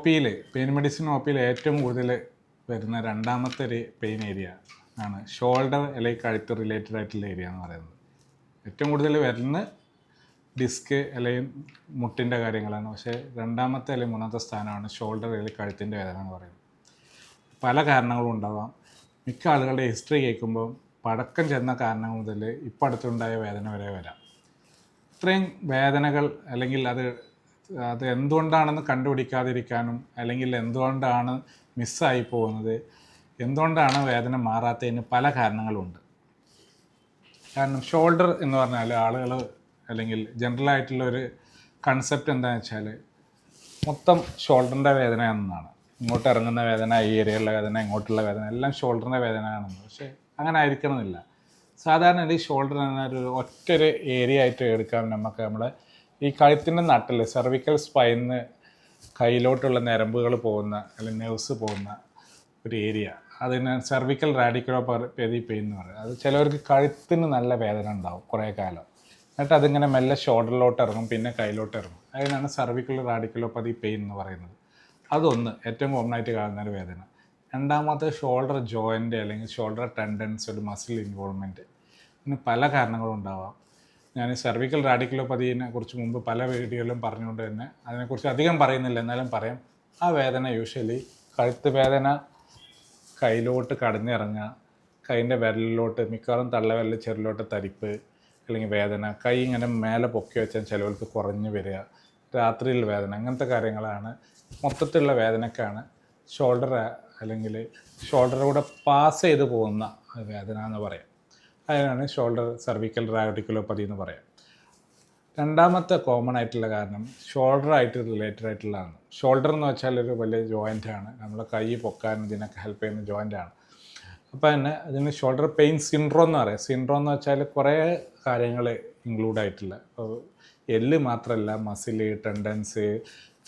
പിയിൽ pain medicine O പിയിൽ ഏറ്റവും കൂടുതൽ വരുന്ന രണ്ടാമത്തെ ഒരു പെയിൻ ഏരിയ ആണ് ഷോൾഡർ അല്ലെങ്കിൽ കഴുത്ത് റിലേറ്റഡ് ആയിട്ടുള്ള ഏരിയ എന്ന് പറയുന്നത്. ഏറ്റവും കൂടുതൽ വരുന്ന ഡിസ്ക് അല്ലെങ്കിൽ മുട്ടിൻ്റെ കാര്യങ്ങളാണ്. പക്ഷേ രണ്ടാമത്തെ അല്ലെങ്കിൽ മൂന്നാമത്തെ സ്ഥാനമാണ് ഷോൾഡർ അല്ലെങ്കിൽ കഴുത്തിൻ്റെ വേദന എന്ന് പറയുന്നത്. പല കാരണങ്ങളും ഉണ്ടാവാം. മിക്ക ആളുകളുടെ ഹിസ്റ്ററി കേൾക്കുമ്പോൾ പടക്കം ചെന്ന കാരണങ്ങൾ മുതൽ ഇപ്പം അടുത്തുണ്ടായ വേദന വരെ വരാം. ഇത്രയും വേദനകൾ അല്ലെങ്കിൽ അത് എന്തുകൊണ്ടാണെന്ന് കണ്ടുപിടിക്കാതിരിക്കാനും അല്ലെങ്കിൽ എന്തുകൊണ്ടാണ് മിസ്സായി പോകുന്നത്, എന്തുകൊണ്ടാണ് വേദന മാറാത്തതിന് പല കാരണങ്ങളുണ്ട്. കാരണം ഷോൾഡർ എന്ന് പറഞ്ഞാൽ ആളുകൾ അല്ലെങ്കിൽ ജനറലായിട്ടുള്ളൊരു കൺസെപ്റ്റ് എന്താണെന്ന് വെച്ചാൽ മൊത്തം ഷോൾഡറിൻ്റെ വേദന എന്നാണ്. ഇങ്ങോട്ട് ഇറങ്ങുന്ന വേദന, ഈ ഏരിയയിലുള്ള വേദന, ഇങ്ങോട്ടുള്ള വേദന എല്ലാം ഷോൾഡറിൻ്റെ വേദനയാണെന്ന്. പക്ഷേ അങ്ങനെ ആയിരിക്കണമെന്നില്ല. സാധാരണ ഈ ഷോൾഡർ എന്നൊരു ഒറ്റൊരു ഏരിയ ആയിട്ട് എടുക്കാം. നമ്മുടെ ഈ കഴുത്തിൻ്റെ നട്ടിൽ സെർവിക്കൽ സ്പൈനിന്ന് കയ്യിലോട്ടുള്ള ഞരമ്പുകൾ പോകുന്ന അല്ലെങ്കിൽ നെർവ്സ് പോകുന്ന ഒരു ഏരിയ, അതിന് സെർവിക്കൽ റാഡിക്കുലോപതി പെയിൻ എന്ന് പറയുന്നത്. അത് ചിലവർക്ക് കഴുത്തിന് നല്ല വേദന ഉണ്ടാവും കുറേ കാലം, എന്നിട്ട് അതിങ്ങനെ മെല്ലെ ഷോൾഡറിലോട്ട് ഇറങ്ങും, പിന്നെ കയ്യിലോട്ട് ഇറങ്ങും. അതിനാണ് സെർവിക്കൽ റാഡിക്കുലോപതി പെയിൻ എന്ന് പറയുന്നത്. അതൊന്ന് ഏറ്റവും കോമൺ ആയിട്ട് കാണുന്നൊരു വേദന. രണ്ടാമത്തെ ഷോൾഡർ ജോയിൻ്റ് അല്ലെങ്കിൽ ഷോൾഡർ ടെൻഡൻസ്, ഒരു മസിൽ ഇൻവോൾവ്മെൻറ്റ്. ഇതിന് പല കാരണങ്ങളും ഉണ്ടാവാം. ഞാൻ സെർവിക്കൽ റാഡിക്കുലോപതിനെ കുറിച്ച് മുമ്പ് പല വീഡിയോയിലും പറഞ്ഞുകൊണ്ട് തന്നെ അതിനെക്കുറിച്ച് അധികം പറയുന്നില്ല, എന്നാലും പറയാം. ആ വേദന യൂഷ്വലി കഴുത്ത് വേദന കയ്യിലോട്ട് കടന്നിറങ്ങുക, കൈൻ്റെ വിരലിലോട്ട് മിക്കവാറും തള്ളവിരൽ ചെറിലോട്ട് തരിപ്പ് അല്ലെങ്കിൽ വേദന, കൈ ഇങ്ങനെ മേലെ പൊക്കി വെച്ചാൽ ചിലവർക്ക് കുറഞ്ഞു വരിക, രാത്രിയിൽ വേദന, അങ്ങനത്തെ കാര്യങ്ങളാണ് മൊത്തത്തിലുള്ള വേദനക്കാണ് ഷോൾഡർ അല്ലെങ്കിൽ ഷോൾഡറിലൂടെ പാസ് ചെയ്ത് പോകുന്ന വേദന എന്ന് പറയാം. അതിനാണ് ഷോൾഡർ സെർവിക്കൽ റാഡിക്കുലോപതി എന്ന് പറയാം. രണ്ടാമത്തെ കോമൺ ആയിട്ടുള്ള കാരണം ഷോൾഡറായിട്ട് റിലേറ്റഡ് ആയിട്ടുള്ളതാണ്. ഷോൾഡർ എന്ന് വെച്ചാൽ ഒരു വലിയ ജോയിൻ്റാണ്, നമ്മളെ കൈ പൊക്കാനും ഇതിനൊക്കെ ഹെൽപ്പ് ചെയ്യുന്ന ജോയിൻ്റാണ്. അപ്പോൾ തന്നെ അതിന് ഷോൾഡർ പെയിൻ സിൻഡ്രോം എന്ന് പറയാം. സിൻഡ്രോം എന്ന് വെച്ചാൽ കുറേ കാര്യങ്ങൾ ഇൻക്ലൂഡ് ആയിട്ടുള്ള, എല്ല് മാത്രമല്ല, മസിൽ, ടെൻഡൻസ്,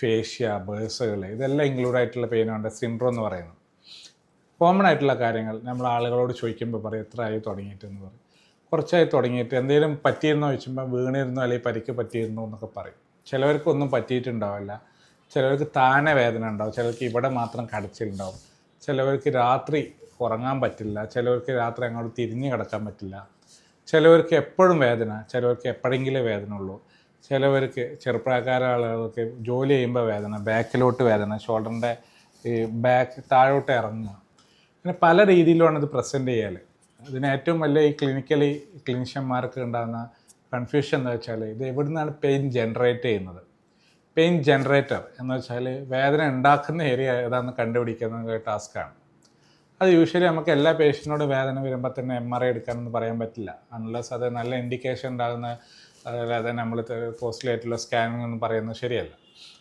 ഫേഷ്യ, ബേഴ്സുകൾ, ഇതെല്ലാം ഇൻക്ലൂഡ് ആയിട്ടുള്ള പെയിനാണ് സിൻഡ്രോം എന്ന് പറയുന്നത്. കോമൺ ആയിട്ടുള്ള കാര്യങ്ങൾ നമ്മൾ ആളുകളോട് ചോദിക്കുമ്പോൾ പറയും എത്ര ആയി തുടങ്ങിയിട്ടെന്ന് പറയും. കുറച്ചായി തുടങ്ങിയിട്ട് എന്തെങ്കിലും പറ്റിയിരുന്നോ ചോദിക്കുമ്പോൾ വീണിരുന്നോ അല്ലെങ്കിൽ പരിക്ക് പറ്റിയിരുന്നോ എന്നൊക്കെ പറയും. ചിലവർക്കൊന്നും പറ്റിയിട്ടുണ്ടാവില്ല, ചിലവർക്ക് താനെ വേദന ഉണ്ടാവും, ചിലർക്ക് ഇവിടെ മാത്രം കടച്ചിലുണ്ടാവും, ചിലവർക്ക് രാത്രി ഉറങ്ങാൻ പറ്റില്ല, ചിലവർക്ക് രാത്രി അങ്ങോട്ട് തിരിഞ്ഞ് കിടക്കാൻ പറ്റില്ല, ചിലവർക്ക് എപ്പോഴും വേദന, ചിലവർക്ക് എപ്പോഴെങ്കിലും വേദന ഉള്ളൂ, ചിലവർക്ക് ചെറുപ്പക്കാരായ ആളുകൾക്ക് ജോലി ചെയ്യുമ്പോൾ വേദന, ബാക്കിലോട്ട് വേദന, ഷോൾഡറിൻ്റെ ഈ ബാക്ക് താഴോട്ട് ഇറങ്ങുക. അങ്ങനെ പല രീതിയിലുമാണ് ഇത് പ്രസൻറ്റ് ചെയ്യാൻ. ഇതിന് ഏറ്റവും വലിയ ഈ ക്ലിനിഷ്യന്മാർക്ക് ഉണ്ടാകുന്ന കൺഫ്യൂഷൻ എന്ന് വെച്ചാൽ ഇത് എവിടെ നിന്നാണ് പെയിൻ ജനറേറ്റ് ചെയ്യുന്നത്. പെയിൻ ജനറേറ്റർ എന്ന് വെച്ചാൽ വേദന ഉണ്ടാക്കുന്ന ഏരിയ ഏതാണെന്ന് കണ്ടുപിടിക്കുന്ന ടാസ്ക്കാണ്. അത് യൂഷ്വലി നമുക്ക് എല്ലാ പേഷ്യൻറ്റിനോട് വേദന വരുമ്പോൾ തന്നെ MRI എടുക്കാനൊന്നും പറയാൻ പറ്റില്ല, അൺലെസ് അത് നല്ല ഇൻഡിക്കേഷൻ ഉണ്ടാകുന്ന വേദന നമ്മൾ കോസ്റ്റ്ലി ആയിട്ടുള്ള സ്കാനിങ് എന്ന് പറയുന്നത് ശരിയല്ല.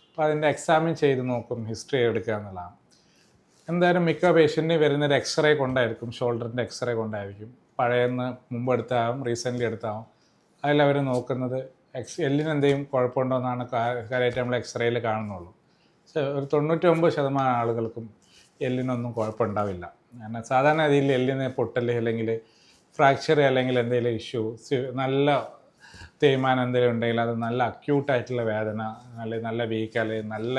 അപ്പോൾ അതിൻ്റെ എക്സാമിൻ ചെയ്ത് നോക്കും, ഹിസ്റ്ററി എടുക്കുക എന്നുള്ളതാണ്. എന്തായാലും മിക്ക പേഷ്യൻറ്റിന് വരുന്നൊരു എക്സ്റേ കൊണ്ടായിരിക്കും, ഷോൾഡറിൻ്റെ എക്സ്റേ കൊണ്ടായിരിക്കും. പഴയെന്ന് മുമ്പ് എടുത്താവും, റീസെൻ്റ്ലി എടുത്താവും. അതിലവർ നോക്കുന്നത് എല്ലിന് എന്തെങ്കിലും കുഴപ്പമുണ്ടോ എന്നാണ് കാര്യമായിട്ട് നമ്മൾ എക്സ്റേയിൽ കാണുന്നുള്ളൂ. പക്ഷേ ഒരു 99% ആളുകൾക്കും എല്ലിനൊന്നും കുഴപ്പമുണ്ടാവില്ല. കാരണം സാധാരണ രീതിയിൽ എല്ലിന് പൊട്ടൽ അല്ലെങ്കിൽ ഫ്രാക്ചർ അല്ലെങ്കിൽ എന്തെങ്കിലും ഇഷ്യൂ, നല്ല തേയ്മാനം എന്തെങ്കിലും ഉണ്ടെങ്കിൽ അത് നല്ല അക്യൂട്ടായിട്ടുള്ള വേദന, അല്ലെങ്കിൽ നല്ല വീക്ക്, അല്ലെങ്കിൽ നല്ല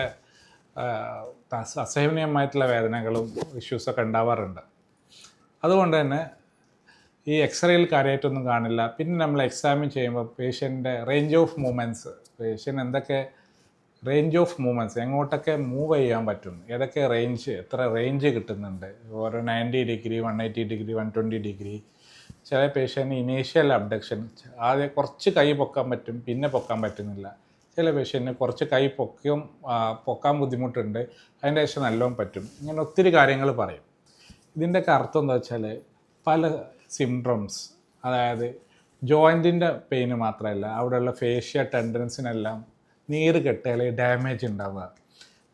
അസഹനീയമായിട്ടുള്ള വേദനകളും ഇഷ്യൂസൊക്കെ ഉണ്ടാവാറുണ്ട്. അതുകൊണ്ട് തന്നെ ഈ എക്സ്റേയിൽ കാര്യമായിട്ടൊന്നും കാണില്ല. പിന്നെ നമ്മൾ എക്സാമിൻ ചെയ്യുമ്പോൾ പേഷ്യൻ്റെ റേഞ്ച് ഓഫ് മൂവ്മെൻറ്റ്സ്, പേഷ്യൻ്റ് എന്തൊക്കെ റേഞ്ച് ഓഫ് മൂവ്മെൻറ്റ്സ്, എങ്ങോട്ടൊക്കെ മൂവ് ചെയ്യാൻ പറ്റും, ഏതൊക്കെ റേഞ്ച്, എത്ര റേഞ്ച് കിട്ടുന്നുണ്ട്, ഓരോ 90 ഡിഗ്രി, 180 ഡിഗ്രി, 120 ഡിഗ്രി. ചില പേഷ്യൻ്റ് ഇനീഷ്യൽ അബ്ഡക്ഷൻ, ആദ്യം കുറച്ച് കൈ പൊക്കാൻ പറ്റും, പിന്നെ പൊക്കാൻ പറ്റുന്നില്ല. ചില പേഷ്യൻറ്റിന് കുറച്ച് കൈ പൊക്കാൻ ബുദ്ധിമുട്ടുണ്ട്, അതിൻ്റെ ശേഷം നല്ലോണം പറ്റും. ഇങ്ങനെ ഒത്തിരി കാര്യങ്ങൾ പറയും. ഇതിൻ്റെയൊക്കെ അർത്ഥം എന്താ വെച്ചാൽ പല സിംപ്റ്റംസ്, അതായത് ജോയിൻറ്റിൻ്റെ പെയിന് മാത്രമല്ല, അവിടെയുള്ള ഫേഷ്യ ടെൻഡൻസിനെല്ലാം നീര് കെട്ടുക അല്ലെങ്കിൽ ഡാമേജ് ഉണ്ടാവുക.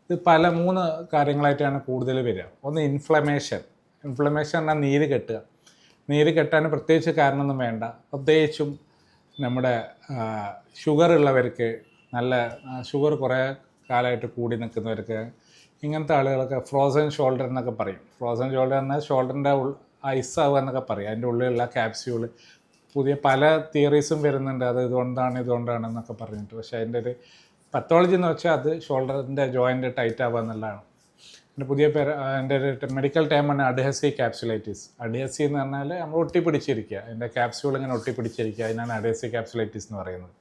ഇത് 3 കാര്യങ്ങളായിട്ടാണ് കൂടുതൽ വരിക. ഒന്ന് ഇൻഫ്ലമേഷൻ എന്നാൽ നീര് കെട്ടുക. നീര് കെട്ടാൻ പ്രത്യേകിച്ച് കാരണമൊന്നും വേണ്ട. പ്രത്യേകിച്ചും നമ്മുടെ ഷുഗർ ഉള്ളവർക്ക്, നല്ല ഷുഗർ കുറേ കാലമായിട്ട് കൂടി നിൽക്കുന്നവർക്ക്, ഇങ്ങനത്തെ ആളുകളൊക്കെ ഫ്രോസൺ ഷോൾഡർ എന്നൊക്കെ പറയും. ഫ്രോസൺ ഷോൾഡർ എന്നാൽ ഷോൾഡറിൻ്റെ ഐസാവുക എന്നൊക്കെ പറയും. അതിൻ്റെ ഉള്ളിലുള്ള ക്യാപ്സ്യൂൾ പുതിയ പല തിയറീസും വരുന്നുണ്ട്, അത് ഇതുകൊണ്ടാണെന്നൊക്കെ പറഞ്ഞിട്ട്. പക്ഷേ അതിൻ്റെ ഒരു പത്തോളജി എന്ന് വെച്ചാൽ അത് ഷോൾഡറിൻ്റെ ജോയിൻ്റ് ടൈറ്റ് ആവുക എന്നുള്ളതാണ്. എൻ്റെ പുതിയ പേര്, എൻ്റെ ഒരു മെഡിക്കൽ ടൈമാണ് അഡ്ഹസീവ് ക്യാപ്സുലൈറ്റിസ്. അഡ്ഹസീവ് എന്ന് പറഞ്ഞാൽ നമ്മൾ ഒട്ടിപ്പിടിച്ചിരിക്കുക, അതിൻ്റെ ക്യാപ്സ്യൂൾ ഇങ്ങനെ ഒട്ടിപ്പിടിച്ചിരിക്കുക, അതിനാണ് അഡ്ഹസീവ് ക്യാപ്സുലൈറ്റിസ് എന്ന് പറയുന്നത്.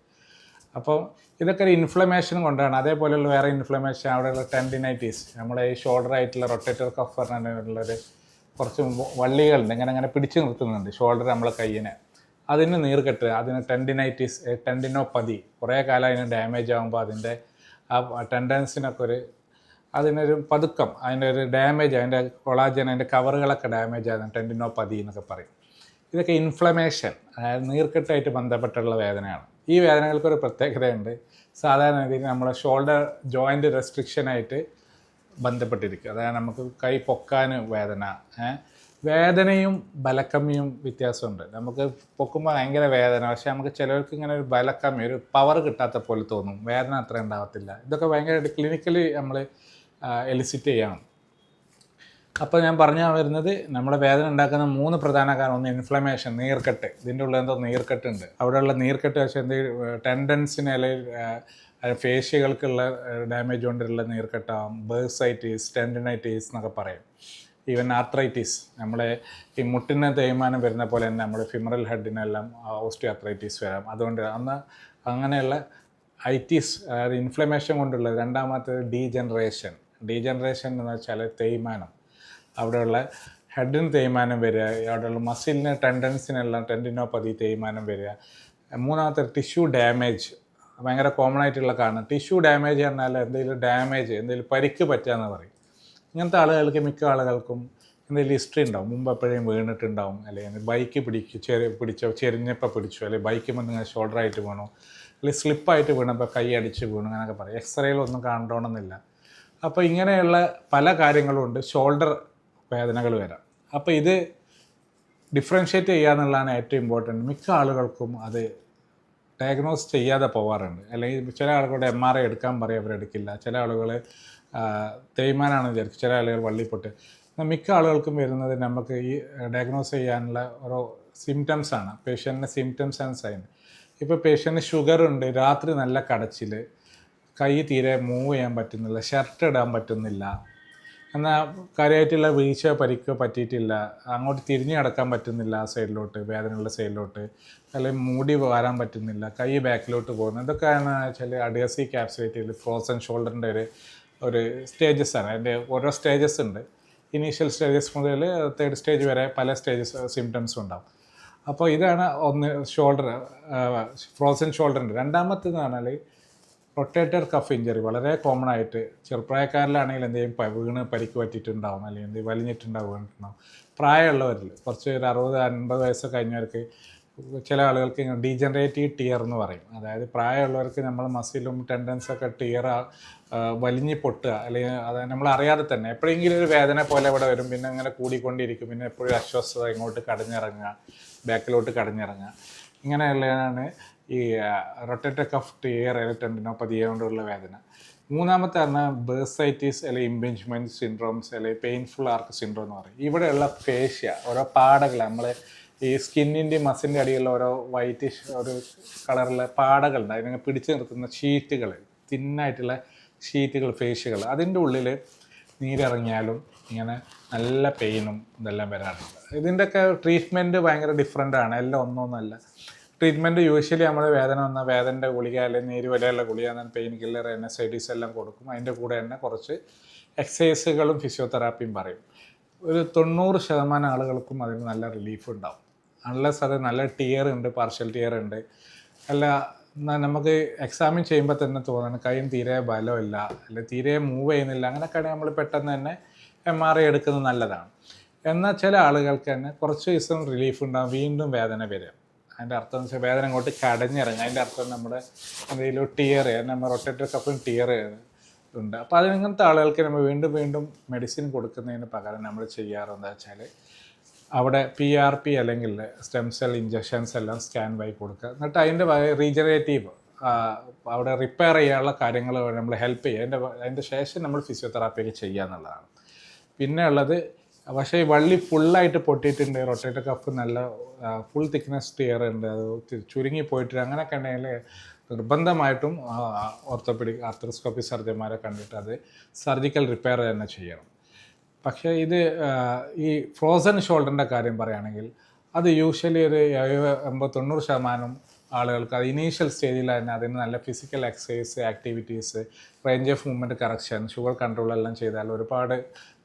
അപ്പോൾ ഇതൊക്കെ ഒരു ഇൻഫ്ലമേഷൻ കൊണ്ടാണ്. അതേപോലെയുള്ള വേറെ ഇൻഫ്ലമേഷൻ അവിടെയുള്ള ടെൻഡിനൈറ്റീസ്, നമ്മുടെ ഈ ഷോൾഡർ ആയിട്ടുള്ള റൊട്ടേറ്റർ കഫ് പറഞ്ഞുള്ളൊരു കുറച്ച് വള്ളികളുണ്ട്, ഇങ്ങനെ പിടിച്ചു നിർത്തുന്നുണ്ട് ഷോൾഡർ നമ്മളെ കയ്യിനെ. അതിന് നീർക്കെട്ട്, അതിന് ടെൻഡിനൈറ്റിസ്, ടെൻഡിനോപ്പതി, കുറേ കാലം അതിന് ഡാമേജ് ആകുമ്പോൾ അതിൻ്റെ ആ ടെൻഡൻസിനൊക്കെ അതിനൊരു പതുക്കം, അതിൻ്റെ ഒരു ഡാമേജ്, അതിൻ്റെ കൊളാജൻ, അതിൻ്റെ കവറുകളൊക്കെ ഡാമേജ് ആകുന്ന ടെൻഡിനോപ്പതി എന്നൊക്കെ പറയും. ഇതൊക്കെ ഇൻഫ്ലമേഷൻ, അതായത് നീർക്കെട്ടായിട്ട് ബന്ധപ്പെട്ടുള്ള വേദനയാണ്. ഈ വേദനകൾക്കൊരു പ്രത്യേകതയുണ്ട്. സാധാരണ രീതിയിൽ നമ്മളെ ഷോൾഡർ ജോയിൻ്റ് റെസ്ട്രിക്ഷനായിട്ട് ബന്ധപ്പെട്ടിരിക്കും. അതായത് നമുക്ക് കൈ പൊക്കാൻ വേദന, വേദനയും ബലക്കമ്മിയും വ്യത്യാസമുണ്ട്. നമുക്ക് പൊക്കുമ്പോൾ ഭയങ്കര വേദന, പക്ഷേ നമുക്ക് ചിലർക്ക് ഇങ്ങനെ ഒരു ബലക്കമ്മി, ഒരു പവർ കിട്ടാത്ത പോലെ തോന്നും, വേദന അത്ര ഉണ്ടാകത്തില്ല. ഇതൊക്കെ ഭയങ്കരമായിട്ട് ക്ലിനിക്കലി നമ്മൾ എലിസിറ്റ് ചെയ്യണം. അപ്പോൾ ഞാൻ പറഞ്ഞു വരുന്നത്, നമ്മുടെ വേദന ഉണ്ടാക്കുന്ന 3 പ്രധാന കാരണം. ഒന്ന് ഇൻഫ്ലമേഷൻ, നീർക്കെട്ട്, ഇതിൻ്റെ ഉള്ളിൽ എന്തോ നീർക്കെട്ടുണ്ട്. അവിടെയുള്ള നീർക്കെട്ട് പക്ഷേ എന്തെങ്കിലും ടെൻഡൻസിന് അല്ലെങ്കിൽ ഫേഷ്യകൾക്കുള്ള ഡാമേജ് കൊണ്ടുള്ള നീർക്കെട്ടാവും. ബേഴ്സൈറ്റീസ്, ടെൻഡിനൈറ്റീസ് എന്നൊക്കെ പറയും. ഈവൻ ആർത്രൈറ്റീസ്, നമ്മളെ ഈ മുട്ടിന് തേയ്മാനം വരുന്ന പോലെ തന്നെ നമ്മുടെ ഫിമറൽ ഹെഡിനെല്ലാം ഓസ്റ്റിയോ ആർത്രൈറ്റീസ് വരാം. അതുകൊണ്ട് അങ്ങനെയുള്ള ഐറ്റീസ്, അതായത് ഇൻഫ്ലമേഷൻ കൊണ്ടുള്ള. രണ്ടാമത്തേത് ഡീജനറേഷൻ എന്ന് വെച്ചാൽ തേയ്മാനം, അവിടെയുള്ള ഹെഡിന് തേയ്മാനം വരിക, അവിടെയുള്ള മസിലിന് ടെൻഡൻസിനെല്ലാം ടെൻഡിനോപ്പതി തേയ്മാനം വരിക. മൂന്നാമത്തെ ടിഷ്യൂ ഡാമേജ്, ഭയങ്കര കോമൺ ആയിട്ടുള്ള കാരണം. ടിഷ്യൂ ഡാമേജ് പറഞ്ഞാൽ എന്തെങ്കിലും പരിക്ക് പറ്റുകയെന്ന് പറയും. ഇങ്ങനത്തെ ആളുകൾക്ക്, മിക്ക ആളുകൾക്കും എന്തെങ്കിലും ഹിസ്റ്ററി ഉണ്ടാവും, മുമ്പ് എപ്പോഴും വീണിട്ടുണ്ടാവും, അല്ലെങ്കിൽ ബൈക്ക് പിടിച്ചോ ചെരിഞ്ഞപ്പോൾ പിടിച്ചു, അല്ലെങ്കിൽ ബൈക്ക് വന്ന് ഷോൾഡറായിട്ട് വീണു, അല്ലെങ്കിൽ സ്ലിപ്പായിട്ട് വീണപ്പോൾ കൈ അടിച്ച് വീണു, അങ്ങനെയൊക്കെ പറയും. എക്സ്റേയിലൊന്നും കണ്ടോണമെന്നില്ല. അപ്പോൾ ഇങ്ങനെയുള്ള പല കാര്യങ്ങളും ഉണ്ട് ഷോൾഡർ വേദനകൾ വരാം. അപ്പോൾ ഇത് ഡിഫറൻഷ്യേറ്റ് ചെയ്യുക എന്നുള്ളതാണ് ഏറ്റവും ഇമ്പോർട്ടൻറ്റ്. മിക്ക ആളുകൾക്കും അത് ഡയഗ്നോസ് ചെയ്യാതെ പോകാറുണ്ട്. അല്ലെങ്കിൽ ചില ആളുകളുടെ MRI എടുക്കാൻ പറയും, അവരെടുക്കില്ല. ചില ആളുകൾ തേയ്മാനാണെന്ന് വിചാരിക്കും, ചില ആളുകൾ വള്ളിപ്പൊട്ട്. മിക്ക ആളുകൾക്കും വരുന്നത് നമുക്ക് ഈ ഡയഗ്നോസ് ചെയ്യാനുള്ള ഓരോ സിംറ്റംസാണ്, പേഷ്യൻറ്റിൻ്റെ സിംറ്റംസ് ആൻഡ് സൈൻ. ഇപ്പോൾ പേഷ്യൻറ്റിന് ഷുഗർ ഉണ്ട്, രാത്രി നല്ല കടച്ചിൽ, കൈ തീരെ മൂവ് ചെയ്യാൻ പറ്റുന്നില്ല, ഷർട്ട് ഇടാൻ പറ്റുന്നില്ല, എന്നാൽ കാര്യമായിട്ടുള്ള വീഴ്ച പരിക്കോ പറ്റിയിട്ടില്ല, അങ്ങോട്ട് തിരിഞ്ഞു കിടക്കാൻ പറ്റുന്നില്ല ആ സൈഡിലോട്ട്, വേദനയുള്ള സൈഡിലോട്ട്, അല്ലെങ്കിൽ മൂടി വരാൻ പറ്റുന്നില്ല, കൈ ബാക്കിലോട്ട് പോകുന്നു. ഇതൊക്കെയാണ് വെച്ചാൽ അഡ്ഹസീവ് ക്യാപ്സുലൈറ്റിൽ ഫ്രോസൺ ഷോൾഡറിൻ്റെ ഒരു സ്റ്റേജസ് ആണ്. അതിൻ്റെ ഓരോ സ്റ്റേജസ് ഉണ്ട്. ഇനീഷ്യൽ സ്റ്റേജസ് മുതൽ 3rd സ്റ്റേജ് വരെ പല സിംറ്റംസും ഉണ്ടാവും. അപ്പോൾ ഇതാണ് ഒന്ന് ഫ്രോസൺ ഷോൾഡറിൻ്റെ. രണ്ടാമത്തേന്ന് പറഞ്ഞാൽ റൊട്ടേറ്റർ കഫ് ഇഞ്ചറി, വളരെ കോമൺ ആയിട്ട് ചെറുപ്രായക്കാരിലാണെങ്കിൽ എന്തെങ്കിലും പരിക്ക് പറ്റിയിട്ടുണ്ടാവും, അല്ലെങ്കിൽ എന്തെങ്കിലും വീണിട്ടുണ്ടാവും. പ്രായമുള്ളവരിൽ കുറച്ച് ഒരു 60-50 വയസ്സ് കഴിഞ്ഞവർക്ക്, ചില ആളുകൾക്ക് ഡീജനറേറ്റീവ് ടിയർ എന്ന് പറയും. അതായത് പ്രായമുള്ളവർക്ക് നമ്മൾ മസിലും ടെൻഡൻസൊക്കെ വലിഞ്ഞ് പൊട്ടുക, അല്ലെങ്കിൽ അത് നമ്മൾ അറിയാതെ തന്നെ എപ്പോഴെങ്കിലും ഒരു വേദന പോലെ ഇവിടെ വരും, പിന്നെ അങ്ങനെ കൂടിക്കൊണ്ടിരിക്കും, പിന്നെ എപ്പോഴും അസ്വസ്ഥത, ഇങ്ങോട്ട് കടഞ്ഞിറങ്ങുക, ബാക്കിലോട്ട് കടഞ്ഞിറങ്ങുക. ഇങ്ങനെയുള്ളതാണ് ഈ റൊട്ടേറ്റർ കഫ് ടിയർ ടെൻഡിനോപ്പതി കൊണ്ടുള്ള വേദന. മൂന്നാമത്തെ പറഞ്ഞാൽ ബേഴ്സൈറ്റീസ്, അല്ലെങ്കിൽ ഇംപിഞ്ച്മെൻറ്റ് സിൻഡ്രോംസ്, അല്ലെങ്കിൽ പെയിൻഫുൾ ആർക്ക് സിൻഡ്രോം എന്ന് പറയും. ഇവിടെയുള്ള ഫേഷ്യ, ഓരോ പാടകൾ, നമ്മൾ ഈ സ്കിന്നിൻ്റെ മസിലിൻ്റെ അടിയിലുള്ള ഓരോ വൈറ്റിഷ് ഒരു കളറിലെ പാടകളുണ്ട്, അതിനെ പിടിച്ചു നിർത്തുന്ന ഷീറ്റുകൾ, തിന്നായിട്ടുള്ള ഷീറ്റുകൾ, ഫേഷ്യകൾ, അതിൻ്റെ ഉള്ളിൽ നീരിറങ്ങിയാലും ഇങ്ങനെ നല്ല പെയിനും ഇതെല്ലാം വരാറുണ്ട്. ഇതിൻ്റെയൊക്കെ ട്രീറ്റ്മെൻറ്റ് ഭയങ്കര ഡിഫറെൻ്റാണ്, എല്ലാം ഒന്നൊന്നല്ല. ട്രീറ്റ്മെൻറ്റ് യൂഷ്വലി നമ്മൾ വേദന വന്നാൽ വേദനയുടെ ഗുളിക, അല്ലെങ്കിൽ നീര് വരെയുള്ള ഗുളിക, എന്നാൽ പെയിൻ കില്ലർ, NSAIDs എല്ലാം കൊടുക്കും. അതിൻ്റെ കൂടെ തന്നെ കുറച്ച് എക്സസൈസുകളും ഫിസിയോതെറാപ്പിയും പറയും. ഒരു 90% ആളുകൾക്കും അതിന് നല്ല റിലീഫ് ഉണ്ടാവും. അൺലെസ് അത് നല്ല ടിയർ ഉണ്ട്, പാർഷ്യൽ ടിയർ ഉണ്ട്, അല്ല നമുക്ക് എക്സാമിൻ ചെയ്യുമ്പോൾ തന്നെ തോന്നുന്നു കൈയും തീരെ ബലമില്ല, അല്ലെങ്കിൽ തീരെ മൂവ് ചെയ്യുന്നില്ല, അങ്ങനെയൊക്കെയാണെങ്കിൽ നമ്മൾ പെട്ടെന്ന് തന്നെ MRI എടുക്കുന്നത് നല്ലതാണ്. എന്നാൽ ചില ആളുകൾക്ക് തന്നെ കുറച്ച് ദിവസം റിലീഫ് ഉണ്ടാകും, വീണ്ടും വേദന വരിക. അതിൻ്റെ അർത്ഥം എന്ന് വെച്ചാൽ വേദന ഇങ്ങോട്ട് കടഞ്ഞിറങ്ങുക. അതിൻ്റെ അർത്ഥം നമ്മുടെ എന്തെങ്കിലും ടിയർ, നമ്മൾ റൊട്ടേറ്റർ കഫിന് ടിയർ ഉണ്ട്. അപ്പോൾ അതിനങ്ങനത്തെ ആളുകൾക്ക് നമ്മൾ വീണ്ടും മെഡിസിൻ കൊടുക്കുന്നതിന് പകരം നമ്മൾ ചെയ്യാറെന്താ വെച്ചാൽ അവിടെ PRP അല്ലെങ്കിൽ സ്റ്റെം സെൽ ഇഞ്ചക്ഷൻസ് എല്ലാം സ്കാൻ വഴി കൊടുക്കുക. എന്നിട്ട് അതിൻ്റെ റീജനറേറ്റീവ്, അവിടെ റിപ്പയർ ചെയ്യാനുള്ള കാര്യങ്ങൾ നമ്മൾ ഹെൽപ്പ് ചെയ്യുക. അതിൻ്റെ ശേഷം നമ്മൾ ഫിസിയോതെറാപ്പിയൊക്കെ ചെയ്യുക എന്നുള്ളതാണ്. പിന്നെ ഉള്ളത്, പക്ഷേ ഈ വള്ളി ഫുള്ളായിട്ട് പൊട്ടിയിട്ടുണ്ട്, റൊട്ടേറ്റർ കഫ് നല്ല ഫുൾ തിക്നെസ് ടിയർ ഉണ്ട്, അത് ചുരുങ്ങി പോയിട്ട് അങ്ങനെയൊക്കെ ഉണ്ടെങ്കിൽ നിർബന്ധമായിട്ടും ഓർത്തോപെഡിക് ആർത്രോസ്കോപ്പി സർജന്മാരെ കണ്ടിട്ട് അത് സർജിക്കൽ റിപ്പയർ തന്നെ ചെയ്യണം. പക്ഷേ ഇത് ഈ ഫ്രോസൺ ഷോൾഡറിൻ്റെ കാര്യം പറയുകയാണെങ്കിൽ അത് യൂഷ്വലി ഒരു 80-90% ആളുകൾക്ക് അത് ഇനീഷ്യൽ സ്റ്റേജിൽ തന്നെ അതിന് നല്ല physical exercise activities range of movement correction sugar control എല്ലാം ചെയ്താൽ ഒരുപാട്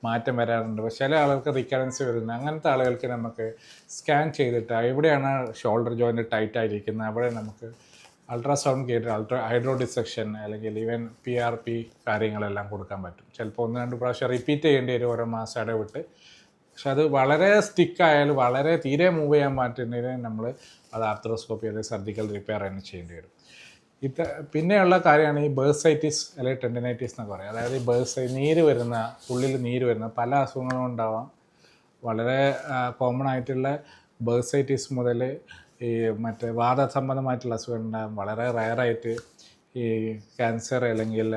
മാറ്റം വരാറുണ്ട്. പക്ഷേ ചില ആളുകൾക്ക് റിക്കറൻസ് വരുന്നത് അങ്ങനത്തെ ആളുകൾക്ക് നമുക്ക് സ്കാൻ ചെയ്തിട്ട് എവിടെയാണ് ഷോൾഡർ ജോയിൻറ്റ് ടൈറ്റ് ആയിരിക്കുന്നത് അവിടെ നമുക്ക് അൾട്രാസൗണ്ട് ചെയ്തിട്ട് ഹൈഡ്രോ ഡിസെക്ഷൻ അല്ലെങ്കിൽ ഈവൻ PRP കാര്യങ്ങളെല്ലാം കൊടുക്കാൻ പറ്റും. ചിലപ്പോൾ 1-2 പ്രാവശ്യം റിപ്പീറ്റ് ചെയ്യേണ്ടി വരും ഓരോ മാസം ഇടവിട്ട്. പക്ഷെ അത് വളരെ സ്റ്റിക്കായാലും വളരെ തീരെ മൂവ് ചെയ്യാൻ പറ്റുന്നതിന് നമ്മൾ അത് ആർത്രോസ്കോപ്പി അല്ലെങ്കിൽ സർജിക്കൽ റിപ്പയർ തന്നെ ചെയ്യേണ്ടി വരും. പിന്നെയുള്ള കാര്യമാണ് ഈ ബേഴ്സൈറ്റിസ് അല്ലെങ്കിൽ ടെൻഡിനൈറ്റിസ് എന്നൊക്കെ പറയും. അതായത് ഈ നീര് വരുന്ന ഉള്ളിൽ നീര് വരുന്ന പല അസുഖങ്ങളും ഉണ്ടാവാം. വളരെ കോമൺ ആയിട്ടുള്ള ബേഴ്സൈറ്റിസ് മുതൽ ഈ മറ്റേ വാദസംബന്ധമായിട്ടുള്ള അസുഖം ഉണ്ടാകും. വളരെ റയറായിട്ട് ഈ ക്യാൻസർ അല്ലെങ്കിൽ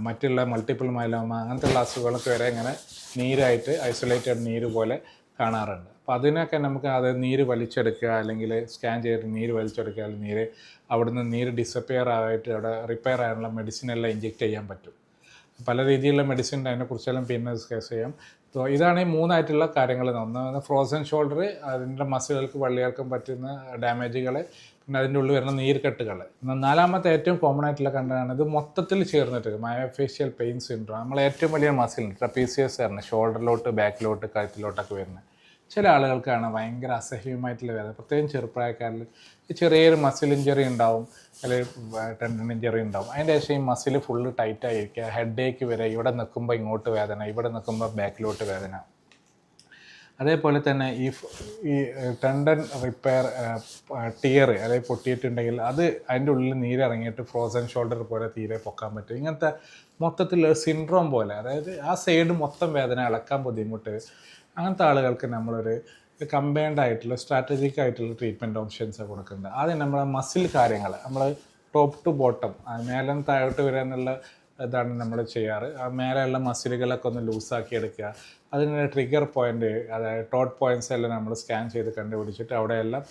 മറ്റുള്ള മൾട്ടിപ്പിൾ മൈലോമ അങ്ങനത്തെയുള്ള അസുഖങ്ങളൊക്കെ വരെ ഇങ്ങനെ നീരായിട്ട് ഐസൊലേറ്റഡ് നീര് പോലെ കാണാറുണ്ട്. അപ്പോൾ അതിനൊക്കെ നമുക്ക് അത് നീര് വലിച്ചെടുക്കുക അല്ലെങ്കിൽ സ്കാൻ ചെയ്തിട്ട് നീര് വലിച്ചെടുക്കുക അല്ലെങ്കിൽ അവിടുന്ന് നീര് ഡിസപ്പിയർ ആയിട്ട് അവിടെ റിപ്പയർ ആകാനുള്ള മെഡിസിനെല്ലാം ഇഞ്ചെക്റ്റ് ചെയ്യാൻ പറ്റും. പല രീതിയിലുള്ള മെഡിസിൻ അതിനെക്കുറിച്ചെല്ലാം പിന്നെ ഡിസ്കസ് ചെയ്യാം. സോ ഇതാണ് ഈ 3 കാര്യങ്ങൾ. ഒന്ന് ഫ്രോസൺ ഷോൾഡർ, അതിൻ്റെ മസിലുകൾക്ക് വള്ളികൾക്കും പറ്റുന്ന ഡാമേജുകൾ, പിന്നെ അതിൻ്റെ ഉള്ളിൽ വരുന്ന നീർക്കെട്ടുകൾ. 4-മത്തെ ഏറ്റവും കോമൺ ആയിട്ടുള്ള കണ്ടാണ് ഇത് മൊത്തത്തിൽ ചേർന്നിട്ട് മയോഫേഷ്യൽ പെയിൻ സിൻഡ്രോം. നമ്മൾ ഏറ്റവും വലിയ മസിൽ ട്രപ്പീസിയസ് വരുന്നത് ഷോൾഡറിലോട്ട് ബാക്കിലോട്ട് കഴുത്തിലോട്ടൊക്കെ വരുന്നത്. ചില ആളുകൾക്കാണ് ഭയങ്കര അസഹ്യമായിട്ടുള്ള വേദന, പ്രത്യേകം ചെറുപ്രായക്കാരിൽ ചെറിയൊരു മസിൽ ഇഞ്ചറി ഉണ്ടാവും അല്ലെങ്കിൽ ടെൻഡൻ ഇഞ്ചറി ഉണ്ടാവും. അതിൻ്റെ ശേഷം ഈ മസിൽ ഫുള്ള് ടൈറ്റായിരിക്കുക, ഹെഡ് ഏക്ക് വരെ, ഇവിടെ നിൽക്കുമ്പോൾ ഇങ്ങോട്ട് വേദന, ഇവിടെ നിൽക്കുമ്പോൾ ബാക്കിലോട്ട് വേദന. അതേപോലെ തന്നെ ഈ ടെൻഡൻ റിപ്പയർ ടിയർ അല്ലെങ്കിൽ പൊട്ടിയിട്ടുണ്ടെങ്കിൽ അത് അതിൻ്റെ ഉള്ളിൽ നീരിറങ്ങിയിട്ട് ഫ്രോസൺ ഷോൾഡർ പോലെ തീരെ പൊക്കാൻ പറ്റും. ഇങ്ങനത്തെ മൊത്തത്തിൽ സിൻഡ്രോം പോലെ, അതായത് ആ സൈഡ് മൊത്തം വേദന ഇളക്കാൻ ബുദ്ധിമുട്ട്, അങ്ങനത്തെ ആളുകൾക്ക് നമ്മളൊരു കമ്പൈൻഡ് ആയിട്ടുള്ള സ്ട്രാറ്റജിക് ആയിട്ടുള്ള ട്രീറ്റ്മെൻറ്റ് ഓപ്ഷൻസ് കൊടുക്കുന്നുണ്ട്. ആദ്യം നമ്മളെ മസിൽ കാര്യങ്ങൾ നമ്മൾ ടോപ്പ് ടു ബോട്ടം മേലെ താഴോട്ട് വരിക എന്നുള്ള ഇതാണ് നമ്മൾ ചെയ്യാറ്. ആ മേലെയുള്ള മസിലുകളൊക്കെ ഒന്ന് ലൂസാക്കി എടുക്കുക. അതിന് ട്രിഗർ പോയിൻ്റ്, അതായത് ടോട്ട് പോയിൻറ്റ്സ് എല്ലാം നമ്മൾ സ്കാൻ ചെയ്ത് കണ്ടുപിടിച്ചിട്ട് അവിടെയെല്ലാം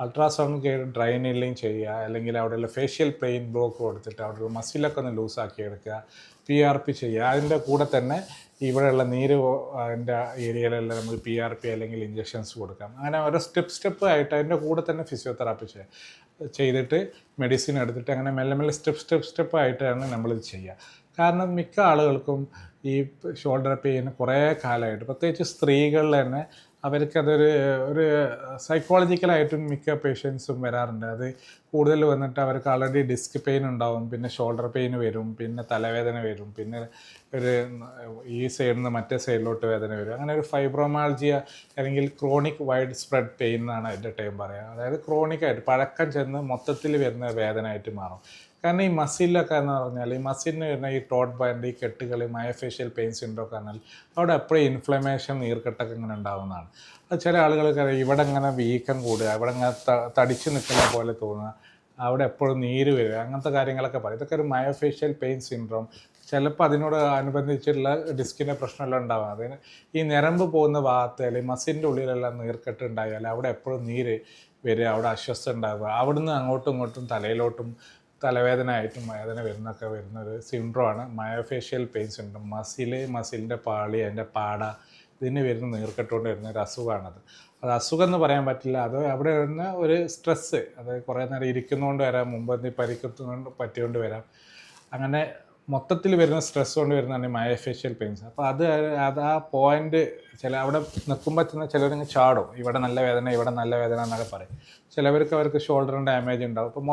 അൾട്രാസൗണ്ട് ഡ്രൈ നീലിംഗ് ചെയ്യുക, അല്ലെങ്കിൽ അവിടെയുള്ള ഫേഷ്യൽ പെയിൻ ബ്ലോക്ക് കൊടുത്തിട്ട് അവിടെയുള്ള മസിലൊക്കെ ഒന്ന് ലൂസാക്കി എടുക്കുക, PRP ചെയ്യുക. അതിൻ്റെ കൂടെ തന്നെ ഇവിടെയുള്ള നീര് അതിൻ്റെ ഏരിയയിലെല്ലാം നമുക്ക് PRP അല്ലെങ്കിൽ ഇഞ്ചക്ഷൻസ് കൊടുക്കാം. അങ്ങനെ ഓരോ സ്റ്റെപ്പ് ആയിട്ട് അതിൻ്റെ കൂടെ തന്നെ ഫിസിയോതെറാപ്പി ചെയ്തിട്ട് മെഡിസിൻ എടുത്തിട്ട് അങ്ങനെ മെല്ലെ മെല്ലെ സ്റ്റെപ്പ് ആയിട്ടാണ് നമ്മളിത് ചെയ്യുക. കാരണം മിക്ക ആളുകൾക്കും ഈ ഷോൾഡർ പെയിൻ കുറേ കാലമായിട്ട്, പ്രത്യേകിച്ച് സ്ത്രീകളിൽ തന്നെ ഒരു സൈക്കോളജിക്കലായിട്ടും മിക്ക പേഷ്യൻസും വരാറുണ്ട്. അത് കൂടുതൽ വന്നിട്ട് അവർക്ക് ആൾറെഡി ഡിസ്ക് പെയിൻ ഉണ്ടാവും, പിന്നെ ഷോൾഡർ പെയിൻ വരും, പിന്നെ തലവേദന വരും, പിന്നെ ഒരു ഈ സൈഡിൽ നിന്ന് മറ്റേ സൈഡിലോട്ട് വേദന വരും. അങ്ങനെ ഒരു ഫൈബ്രോമാൾജിയ അല്ലെങ്കിൽ ക്രോണിക് വൈഡ് സ്പ്രെഡ് പെയിൻ എന്നാണ് അതിൻ്റെ ടൈം പറയുക. അതായത് ക്രോണിക്കായിട്ട് പഴക്കം ചെന്ന് മൊത്തത്തിൽ വരുന്ന വേദന ആയിട്ട് മാറും. കാരണം ഈ മസിലൊക്കെ എന്ന് പറഞ്ഞാൽ ഈ മസിലിന് വരുന്ന ഈ ടോട്ട് ബാൻഡ്, ഈ കെട്ടുകൾ, മയോഫേഷ്യൽ പെയിൻ സിൻഡ്രോം പറഞ്ഞാൽ അവിടെ എപ്പോഴും ഇൻഫ്ലമേഷൻ, നീർക്കെട്ടൊക്കെ ഇങ്ങനെ ഉണ്ടാകുന്നതാണ്. അത് ചില ആളുകൾക്ക് ഇവിടെ ഇങ്ങനെ വീക്കം കൂടുക, ഇവിടെ ഇങ്ങനെ തടിച്ച് നിൽക്കുന്ന പോലെ തോന്നുക, അവിടെ എപ്പോഴും നീര് വരിക, അങ്ങനത്തെ കാര്യങ്ങളൊക്കെ പറയും. ഇതൊക്കെ ഒരു മയോഫേഷ്യൽ പെയിൻ സിൻഡ്രോം. ചിലപ്പോൾ അതിനോട് അനുബന്ധിച്ചുള്ള ഡിസ്കിൻ്റെ പ്രശ്നമെല്ലാം ഉണ്ടാകും. അതിന് ഈ ഞരമ്പ് പോകുന്ന ഭാഗത്ത് അല്ലെങ്കിൽ മസിലിൻ്റെ ഉള്ളിലെല്ലാം നീർക്കെട്ട് ഉണ്ടായാൽ അവിടെ എപ്പോഴും നീര് വരിക, അവിടെ അസ്വസ്ഥ ഉണ്ടാകുക, അവിടുന്ന് അങ്ങോട്ടും ഇങ്ങോട്ടും തലയിലോട്ടും തലവേദന ആയിട്ടും വേദന വരുന്നൊരു സിൻഡ്രോമാണ് മയോഫേഷ്യൽ പെയിൻ സിൻഡ്രോം. മസിലിൻ്റെ പാളി, അതിൻ്റെ പാട, ഇതിന് വരുന്ന നീർക്കെട്ടുകൊണ്ട് വരുന്ന ഒരു അസുഖമാണത്. അത് അസുഖം എന്ന് പറയാൻ പറ്റില്ല. അത് അവിടെ വരുന്ന ഒരു സ്ട്രെസ്സ്, അത് കുറേ നേരം ഇരിക്കുന്നതുകൊണ്ട് വരാം, മുമ്പ് പരിക്കുന്നതുകൊണ്ട് പറ്റിയോണ്ട് വരാം. അങ്ങനെ മൊത്തത്തിൽ വരുന്ന സ്ട്രെസ് കൊണ്ട് വരുന്നതാണ് മയോഫേഷ്യൽ പെയിൻസ്. അപ്പോൾ അത് ആ പോയിൻ്റ് അവിടെ നിൽക്കുമ്പോൾ തന്നെ ചിലവരിങ്ങ് ചാടും, ഇവിടെ നല്ല വേദന, ഇവിടെ നല്ല വേദന എന്നൊക്കെ പറയും. അവർക്ക് ഷോൾഡറിന് ഡാമേജ് ഉണ്ടാവും. അപ്പോൾ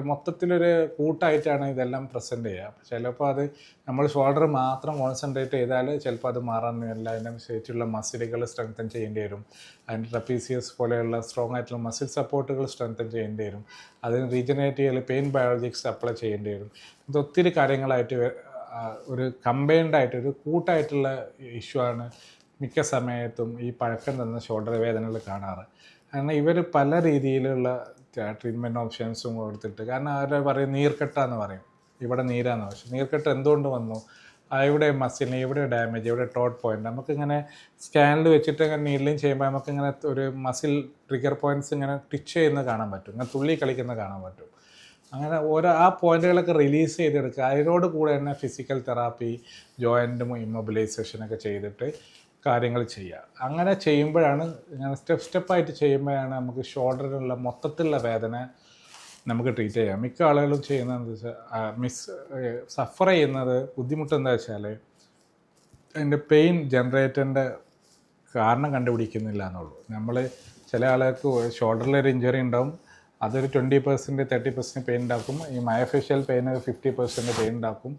മൊത്തത്തിലൊരു കൂട്ടായിട്ടാണ് ഇതെല്ലാം പ്രസൻറ്റ് ചെയ്യുക. അപ്പോൾ ചിലപ്പോൾ അത് നമ്മൾ ഷോൾഡർ മാത്രം കോൺസെൻട്രേറ്റ് ചെയ്താൽ ചിലപ്പോൾ അത് മാറാനൊന്നുമില്ല. അതിനനുസരിച്ചുള്ള മസിലുകൾ സ്ട്രെങ്തൻ ചെയ്യേണ്ടി വരും. അതിൻ്റെ ട്രപ്പീസിയസ് പോലെയുള്ള സ്ട്രോങ് ആയിട്ടുള്ള മസിൽ സപ്പോർട്ടുകൾ സ്ട്രെങ്തൻ ചെയ്യേണ്ടി വരും. അതിന് റീജനറേറ്റ് ചെയ്യൽ പെയിൻ ബയോളജിക്സ് അപ്ലൈ ചെയ്യേണ്ടി വരും. ഇത് ഒത്തിരി കാര്യങ്ങളായിട്ട് ഒരു കമ്പൈൻഡായിട്ട് ഒരു കൂട്ടായിട്ടുള്ള ഇഷ്യൂ ആണ് മിക്ക സമയത്തും ഈ പഴക്കം തന്ന ഷോൾഡർ വേദനകൾ കാണാറ്. കാരണം ഇവർ പല രീതിയിലുള്ള ട്രീറ്റ്മെൻറ്റ് ഓപ്ഷൻസും കൊടുത്തിട്ട്, കാരണം അവരെ പറയും നീർക്കെട്ടാന്ന് പറയും, ഇവിടെ നീരാന്ന്. പക്ഷേ നീർക്കെട്ട് എന്തുകൊണ്ട് വന്നു, ഇവിടെ മസിലിന് ഇവിടെ ഡാമേജ്, ഇവിടെ ടോട്ട് പോയിന്റ്, നമുക്കിങ്ങനെ സ്കാനിൽ വെച്ചിട്ട് ഇങ്ങനെ നീഡ്ലിങ് ചെയ്യുമ്പോൾ നമുക്കിങ്ങനെ ഒരു മസിൽ ട്രിഗർ പോയിന്റ്സ് ഇങ്ങനെ ടിച്ച് ചെയ്യുന്നത് കാണാൻ പറ്റും, ഇങ്ങനെ തുള്ളി കളിക്കുന്നത് കാണാൻ പറ്റും. അങ്ങനെ ആ പോയിന്റുകളൊക്കെ റിലീസ് ചെയ്തെടുക്കുക. അതിനോട് കൂടെ തന്നെ ഫിസിക്കൽ തെറാപ്പി, ജോയിൻറ്റും ഇമ്മൊബിലൈസേഷനൊക്കെ ചെയ്തിട്ട് കാര്യങ്ങൾ ചെയ്യുക. അങ്ങനെ ചെയ്യുമ്പോഴാണ്, ഇങ്ങനെ സ്റ്റെപ്പായിട്ട് ചെയ്യുമ്പോഴാണ് നമുക്ക് ഷോൾഡറിലുള്ള മൊത്തത്തിലുള്ള വേദന നമുക്ക് ട്രീറ്റ് ചെയ്യാം. മിക്ക ആളുകളും ചെയ്യുന്നതെന്ന് വെച്ചാൽ സഫർ ചെയ്യുന്നത് ബുദ്ധിമുട്ടെന്താ വെച്ചാൽ അതിൻ്റെ പെയിൻ ജനറേറ്ററിൻ്റെ കാരണം കണ്ടുപിടിക്കുന്നില്ല എന്നുള്ളൂ. നമ്മൾ ചില ആളുകൾക്ക് ഷോൾഡറിലൊരു ഇഞ്ചറി ഉണ്ടാവും, അതൊരു 20% 30% പെയിൻ ഉണ്ടാക്കും. ഈ മയോഫേഷ്യൽ പെയിൻ 50% പെയിൻ ഉണ്ടാക്കും.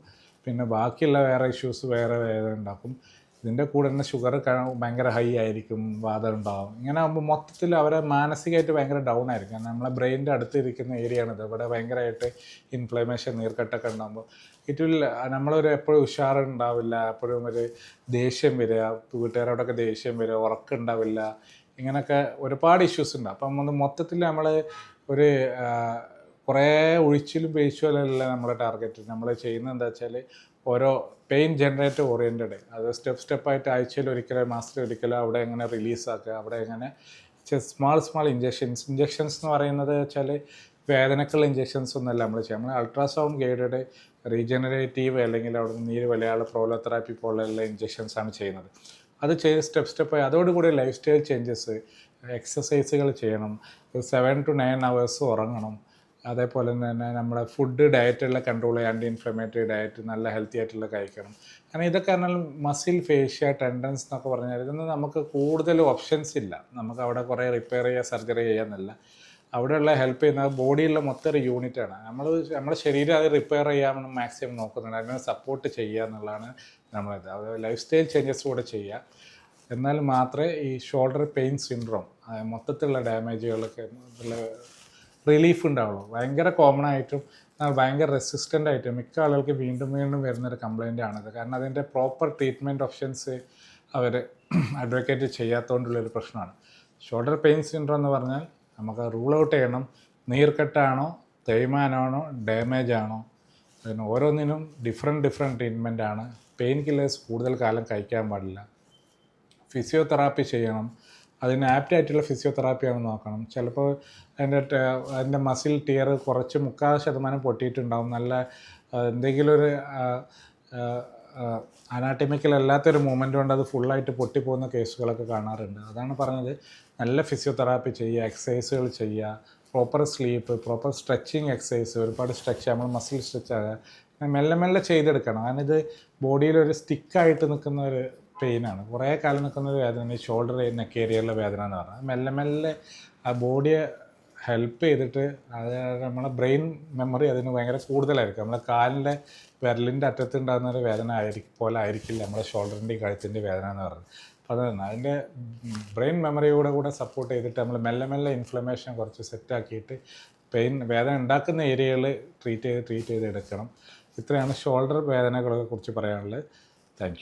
പിന്നെ ബാക്കിയുള്ള വേറെ ഇഷ്യൂസ് വേറെ വേദന ഉണ്ടാക്കും. ഇതിൻ്റെ കൂടെ തന്നെ ഷുഗർ ഭയങ്കര ഹൈ ആയിരിക്കും, വാദം ഉണ്ടാകും. ഇങ്ങനെ ആകുമ്പോൾ മൊത്തത്തിൽ അവരെ മാനസികമായിട്ട് ഭയങ്കര ഡൗൺ ആയിരിക്കും. കാരണം നമ്മളെ ബ്രെയിനിൻ്റെ അടുത്തിരിക്കുന്ന ഏരിയയാണിത്. ഇവിടെ ഭയങ്കരമായിട്ട് ഇൻഫ്ലമേഷൻ, നീർക്കെട്ടൊക്കെ ഉണ്ടാകുമ്പോൾ നമ്മളൊരു എപ്പോഴും ഉഷാറുണ്ടാവില്ല, എപ്പോഴും ഒരു ദേഷ്യം വരിക, വീട്ടുകാരോടൊക്കെ ദേഷ്യം വരിക, ഉറക്കമുണ്ടാവില്ല, ഇങ്ങനെയൊക്കെ ഒരുപാട് ഇഷ്യൂസ് ഉണ്ട്. അപ്പം അത് മൊത്തത്തിൽ നമ്മൾ ഒരു കുറേ ഒഴിച്ചിലും പേശുമല്ല നമ്മുടെ ടാർഗറ്റ്. നമ്മൾ ചെയ്യുന്നത് എന്താ വെച്ചാൽ ഓരോ പെയിൻ ജനറേറ്റർ ഓറിയൻറ്റഡ്, അത് സ്റ്റെപ്പായിട്ട് ആഴ്ചയിൽ ഒരിക്കലോ മാസത്തിൽ ഒരിക്കലോ അവിടെ എങ്ങനെ റിലീസാക്കുക, അവിടെ എങ്ങനെ സ്മാൾ ഇഞ്ചക്ഷൻസ് എന്ന് പറയുന്നത് വെച്ചാൽ വേദനക്കുള്ള ഇഞ്ചക്ഷൻസ് ഒന്നുമല്ല നമ്മൾ ചെയ്യുക. നമ്മൾ അൾട്രാസൗണ്ട് ഗൈഡഡ് റീജനറേറ്റീവ് അല്ലെങ്കിൽ അവിടെ നിന്ന് നീര് വലിയ പ്രോലോതെറാപ്പി പോലെയുള്ള ഇഞ്ചക്ഷൻസാണ് ചെയ്യുന്നത്. അത് ചെയ്ത് സ്റ്റെപ്പായി അതോടുകൂടി ലൈഫ് സ്റ്റൈൽ ചേഞ്ചസ്, എക്സസൈസുകൾ ചെയ്യണം, 7 to 9 hours ഉറങ്ങണം. അതേപോലെ തന്നെ നമ്മുടെ ഫുഡ് ഡയറ്റുള്ള കൺട്രോൾ ചെയ്യുക, ആൻറ്റി ഇൻഫ്ലമേറ്ററി ഡയറ്റ് നല്ല ഹെൽത്തി ആയിട്ടുള്ള കഴിക്കണം. കാരണം ഇതൊക്കെ പറഞ്ഞാൽ മസിൽ ഫേഷ്യ ടെൻഡൻസ് എന്നൊക്കെ പറഞ്ഞാൽ ഇതൊന്നും നമുക്ക് കൂടുതൽ ഓപ്ഷൻസ് ഇല്ല. നമുക്ക് അവിടെ കുറേ റിപ്പയർ ചെയ്യുക, സർജറി ചെയ്യാമെന്നല്ല. അവിടെയുള്ള ഹെൽപ്പ് ചെയ്യുന്നത് ബോഡിയിലുള്ള മൊത്തം ഒരു യൂണിറ്റാണ്. നമ്മുടെ ശരീരം അത് റിപ്പയർ ചെയ്യാമെന്ന് മാക്സിമം നോക്കുന്നുണ്ട്, അതിനെ സപ്പോർട്ട് ചെയ്യുക എന്നുള്ളതാണ് നമ്മളത്. അത് ലൈഫ് സ്റ്റൈൽ ചേഞ്ചസ് കൂടെ ചെയ്യുക. എന്നാൽ മാത്രമേ ഈ ഷോൾഡർ പെയിൻ സിൻഡ്രോം മൊത്തത്തിലുള്ള ഡാമേജുകളൊക്കെ റിലീഫ് ഉണ്ടാവുള്ളൂ. ഭയങ്കര കോമൺ ആയിട്ടും ഭയങ്കര റെസിസ്റ്റൻ്റ് ആയിട്ടും മിക്ക ആളുകൾക്ക് വീണ്ടും വരുന്നൊരു കംപ്ലൈൻ്റ് ആണിത്. കാരണം അതിൻ്റെ പ്രോപ്പർ ട്രീറ്റ്മെൻറ്റ് ഓപ്ഷൻസ് അവർ അഡ്വക്കേറ്റ് ചെയ്യാത്തതുകൊണ്ടുള്ളൊരു പ്രശ്നമാണ്. ഷോൾഡർ പെയിൻ സിൻഡ്രോം എന്ന് പറഞ്ഞാൽ നമുക്ക് റൂൾ ഔട്ട് ചെയ്യണം, നീർക്കെട്ടാണോ, തേയ്മാനമാണോ, ഡാമേജ് ആണോ, അതിന് ഓരോന്നിനും ഡിഫറെൻറ്റ് ട്രീറ്റ്മെൻറ്റാണ്. പെയിൻ കില്ലേഴ്സ് കൂടുതൽ കാലം കഴിക്കാൻ പാടില്ല. ഫിസിയോതെറാപ്പി ചെയ്യണം, അതിന് ആപ്റ്റായിട്ടുള്ള ഫിസിയോതെറാപ്പിയാണ് നോക്കണം. ചിലപ്പോൾ അതിൻ്റെ മസിൽ ടിയർ കുറച്ച് 30% പൊട്ടിയിട്ടുണ്ടാവും, നല്ല എന്തെങ്കിലും ഒരു അനാറ്റമിക്കൽ അല്ലാത്തൊരു മൂവ്മെൻറ്റ് കൊണ്ട് അത് ഫുള്ളായിട്ട് പൊട്ടിപ്പോകുന്ന കേസുകളൊക്കെ കാണാറുണ്ട്. അതാണ് പറഞ്ഞത്, നല്ല ഫിസിയോതെറാപ്പി ചെയ്യുക, എക്സസൈസുകൾ ചെയ്യുക, proper sleep, proper stretching exercise, ഒരുപാട് സ്ട്രെച്ച് നമ്മൾ മസിൽ സ്ട്രെച്ച് ആകുക, മെല്ലെ ചെയ്തെടുക്കണം. കാരണം ഇത് ബോഡിയിലൊരു സ്റ്റിക്കായിട്ട് നിൽക്കുന്ന ഒരു പെയിനാണ്, കുറേ കാലം നിൽക്കുന്ന ഒരു വേദന. ഈ ഷോൾഡർ നെക്ക് ഏരിയയിലുള്ള വേദന എന്ന് പറഞ്ഞാൽ മെല്ലെ ആ ബോഡിയെ ഹെൽപ്പ് ചെയ്തിട്ട് അത് നമ്മളെ ബ്രെയിൻ മെമ്മറി അതിന് ഭയങ്കര കൂടുതലായിരിക്കും. നമ്മളെ കാലിൻ്റെ വിരലിൻ്റെ അറ്റത്തുണ്ടാകുന്ന ഒരു വേദന പോലെ ആയിരിക്കില്ല നമ്മുടെ ഷോൾഡറിൻ്റെ കഴുത്തിൻ്റെ വേദന എന്ന് പറയുന്നത്. അപ്പോൾ അതാണ് അതിൻ്റെ ബ്രെയിൻ മെമ്മറിയോടെ സപ്പോർട്ട് ചെയ്തിട്ട് നമ്മൾ മെല്ലെ ഇൻഫ്ലമേഷൻ കുറച്ച് സെറ്റാക്കിയിട്ട് വേദന ഉണ്ടാക്കുന്ന ഏരിയകൾ ട്രീറ്റ് ചെയ്ത് എടുക്കണം. ഇത്രയാണ് ഷോൾഡർ വേദനകളെ കുറിച്ച് പറയാനുള്ളത്.